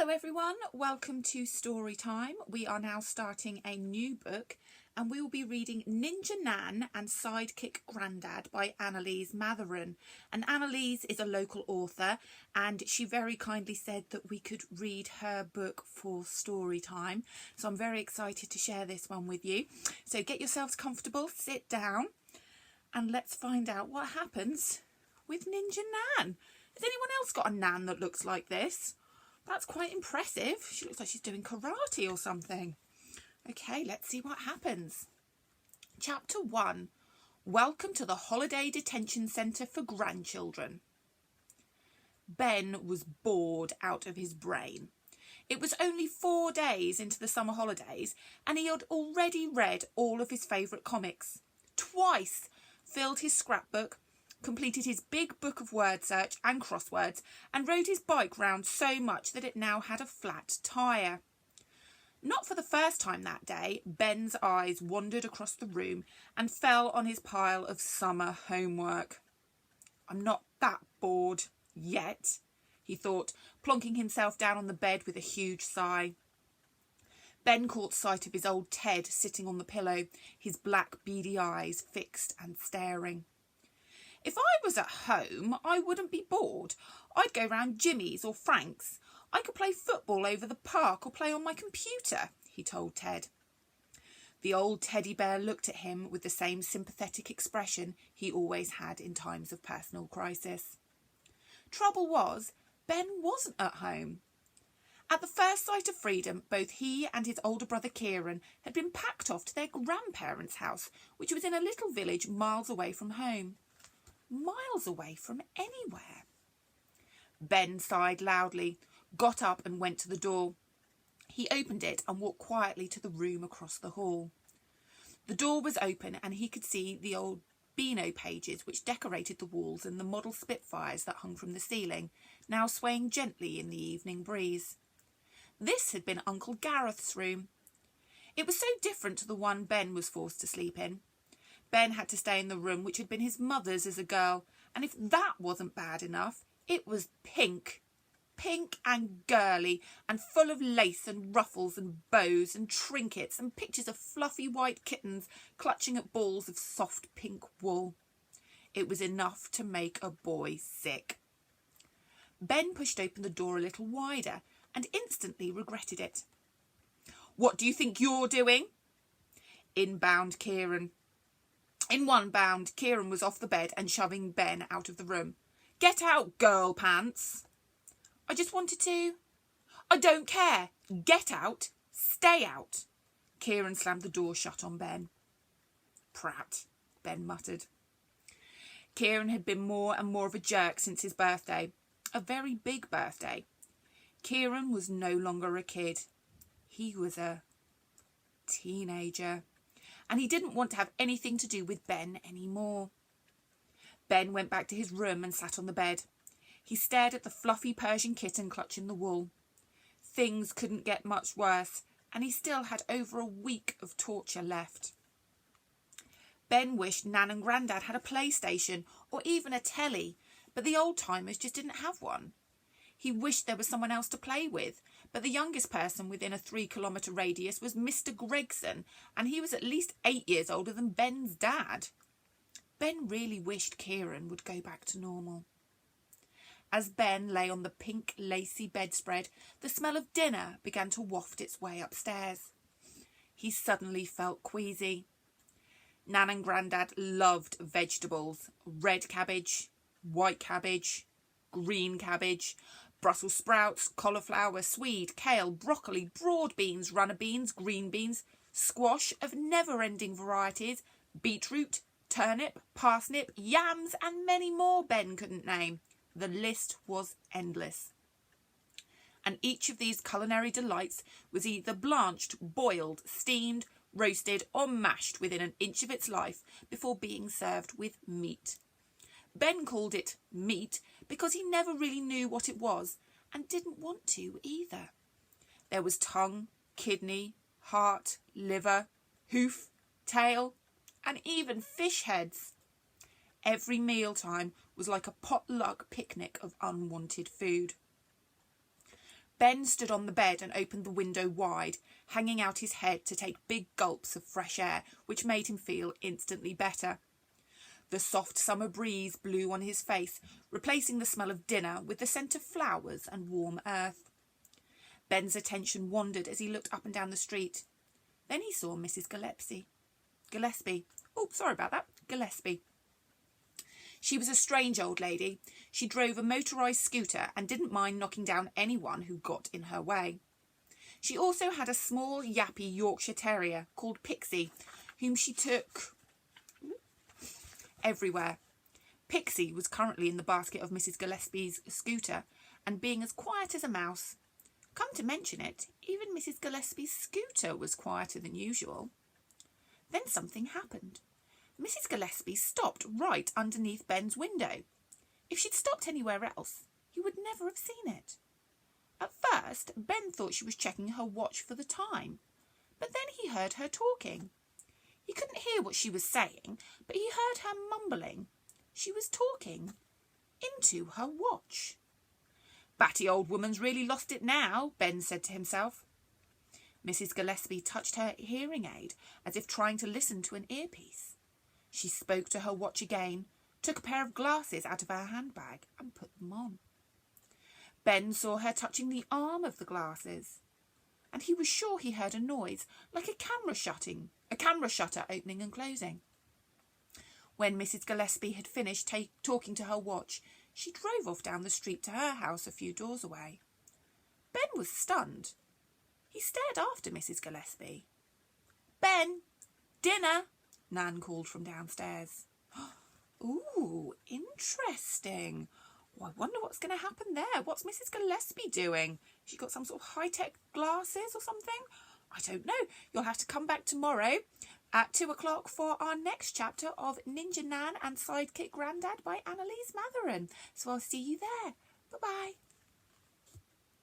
Hello everyone, welcome to Story Time. We are now starting a new book and we will be reading Nan and Sidekick Grandad by Annaliese Matheron. And Annaliese is a local author and she very kindly said that we could read her book for story time. So I'm very excited to share this one with you. So get yourselves comfortable, sit down and let's find out what happens with Ninja Nan. Has anyone else got a Nan that looks like this? That's quite impressive. She looks like she's doing karate or something. Okay, let's see what happens. Chapter 1. Welcome to the Holiday Detention Centre for Grandchildren. Ben was bored out of his brain. It was only 4 days into the summer holidays and he had already read all of his favourite comics. Twice filled his scrapbook, completed his big book of word search and crosswords, and rode his bike round so much that it now had a flat tyre. Not for the first time that day, Ben's eyes wandered across the room and fell on his pile of summer homework. I'm not that bored yet, he thought, plonking himself down on the bed with a huge sigh. Ben caught sight of his old Ted sitting on the pillow, his black beady eyes fixed and staring. If I was at home, I wouldn't be bored. I'd go round Jimmy's or Frank's. I could play football over the park or play on my computer, he told Ted. The old teddy bear looked at him with the same sympathetic expression he always had in times of personal crisis. Trouble was, Ben wasn't at home. At the first sight of freedom, both he and his older brother Kieran had been packed off to their grandparents' house, which was in a little village miles away from home. Miles away from anywhere. Ben sighed loudly, got up and went to the door. He opened it and walked quietly to the room across the hall. The door was open and he could see the old Beano pages which decorated the walls and the model Spitfires that hung from the ceiling, now swaying gently in the evening breeze. This had been Uncle Gareth's room. It was so different to the one Ben was forced to sleep in. Ben had to stay in the room which had been his mother's as a girl, and if that wasn't bad enough, it was pink. Pink and girly, and full of lace and ruffles and bows and trinkets and pictures of fluffy white kittens clutching at balls of soft pink wool. It was enough to make a boy sick. Ben pushed open the door a little wider and instantly regretted it. "What do you think you're doing?" In bound Kieran. In one bound, Kieran was off the bed and shoving Ben out of the room. "Get out, girl pants." "I just wanted to." "I don't care. Get out. Stay out." Kieran slammed the door shut on Ben. "Prat," Ben muttered. Kieran had been more and more of a jerk since his birthday. A very big birthday. Kieran was no longer a kid. He was a teenager. And he didn't want to have anything to do with Ben anymore. Ben went back to his room and sat on the bed. He stared at the fluffy Persian kitten clutching the wall. Things couldn't get much worse, and he still had over a week of torture left. Ben wished Nan and Grandad had a PlayStation or even a telly, but the old-timers just didn't have one. He wished there was someone else to play with, but the youngest person within a 3-kilometre radius was Mr. Gregson, and he was at least 8 years older than Ben's dad. Ben really wished Kieran would go back to normal. As Ben lay on the pink, lacy bedspread, the smell of dinner began to waft its way upstairs. He suddenly felt queasy. Nan and Grandad loved vegetables: red cabbage, white cabbage, green cabbage, Brussels sprouts, cauliflower, swede, kale, broccoli, broad beans, runner beans, green beans, squash of never-ending varieties, beetroot, turnip, parsnip, yams, and many more Ben couldn't name. The list was endless. And each of these culinary delights was either blanched, boiled, steamed, roasted, or mashed within an inch of its life before being served with meat. Ben called it meat because he never really knew what it was and didn't want to either. There was tongue, kidney, heart, liver, hoof, tail, and even fish heads. Every mealtime was like a potluck picnic of unwanted food. Ben stood on the bed and opened the window wide, hanging out his head to take big gulps of fresh air, which made him feel instantly better. The soft summer breeze blew on his face, replacing the smell of dinner with the scent of flowers and warm earth. Ben's attention wandered as he looked up and down the street. Then he saw Mrs. Gillespie. She was a strange old lady. She drove a motorised scooter and didn't mind knocking down anyone who got in her way. She also had a small, yappy Yorkshire Terrier called Pixie, whom she took everywhere. Pixie was currently in the basket of Mrs. Gillespie's scooter, and being as quiet as a mouse. Come to mention it, even Mrs. Gillespie's scooter was quieter than usual. Then something happened. Mrs. Gillespie stopped right underneath Ben's window. If she'd stopped anywhere else, he would never have seen it. At first, Ben thought she was checking her watch for the time, but then he heard her talking. He couldn't hear what she was saying, but he heard her mumbling. She was talking into her watch. Batty old woman's really lost it now, Ben said to himself. Mrs. Gillespie touched her hearing aid as if trying to listen to an earpiece. She spoke to her watch again, took a pair of glasses out of her handbag and put them on. Ben saw her touching the arm of the glasses, and he was sure he heard a noise like a camera shutter opening and closing. When Mrs. Gillespie had finished talking to her watch, she drove off down the street to her house a few doors away. Ben was stunned. He stared after Mrs. Gillespie. "Ben, dinner!" Nan called from downstairs. "Ooh, interesting. Oh, I wonder what's going to happen there. What's Mrs. Gillespie doing? She got some sort of high-tech glasses or something? I don't know. You'll have to come back tomorrow at 2 o'clock for our next chapter of Nan and Sidekick Grandad by Annaliese Matheron. So I'll see you there. Bye-bye.